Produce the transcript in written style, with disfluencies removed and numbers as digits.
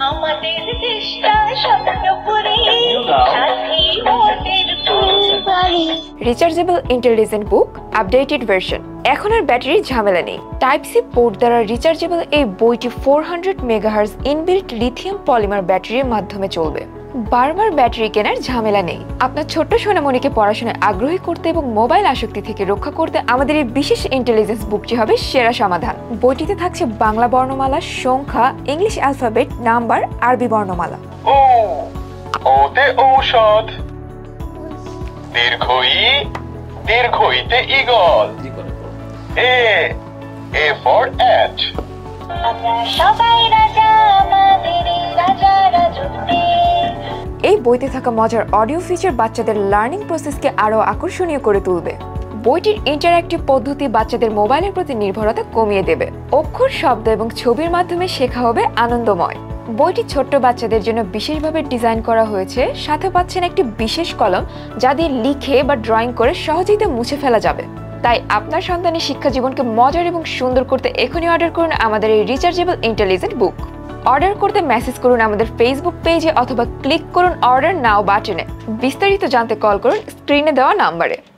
আমাদের দেশটা স্বপ্নপুরী, সাথী ওদের ফুলবাড়ি। রিচার্জেবল ইন্টেলিজেন্ট বুক আপডেটেড ভার্সন। এখন আর ব্যাটারির ঝামেলা নেই। টাইপ সি পোর্ট দ্বারা রিচার্জেবল এই বইটি 400 মেগাহার্জ ইনবিল্ট লিথিয়াম পলিমার ব্যাটারির মাধ্যমে চলবে। বারবার ব্যাটারি কেনার ঝামেলা নেই। আপনার ছোট্ট সোনামণিকে পড়াশোনায় আগ্রহী করতে এবং মোবাইল আসক্তি থেকে রক্ষা করতে আমাদের এই বিশেষ ইন্টেলিজেন্স বুকটি হবে সেরা সমাধান। বইটিতে থাকছে বাংলা বর্ণমালা, সংখ্যা, ইংলিশ অ্যালফাবেট, নাম্বার, আরবি বর্ণমালা। ও ওতে ঔষধ, দীর্ঘই, দীর্ঘইতে ঈগল, এ এ ফর অ্যাট। আমরা সবাই রাজা, আমাদের এই রাজা রাজত্বে। এই বইতে থাকা মজার অডিও ফিচার বাচ্চাদের লার্নিং প্রসেসকে আরও আকর্ষণীয় করে তুলবে। বইটির ইন্টারঅ্যাক্টিভ পদ্ধতি বাচ্চাদের মোবাইলের প্রতি নির্ভরতা কমিয়ে দেবে। অক্ষর, শব্দ এবং ছবির মাধ্যমে শেখা হবে আনন্দময়। বইটি ছোট্ট বাচ্চাদের জন্য বিশেষভাবে ডিজাইন করা হয়েছে। সাথে পাচ্ছেন একটি বিশেষ কলম, যা দিয়ে লিখে বা ড্রয়িং করে সহজেই তা মুছে ফেলা যাবে। তাই আপনার সন্তানের শিক্ষা জীবনকে মজার এবং সুন্দর করতে এখনই অর্ডার করুন আমাদের এই রিচার্জেবল ইন্টেলিজেন্ট বুক। অর্ডার করতে মেসেজ করুন আমাদের ফেসবুক পেজে অথবা ক্লিক করুন অর্ডার নাও বাটনে। বিস্তারিত জানতে কল করুন স্ক্রিনে দেওয়া নাম্বারে।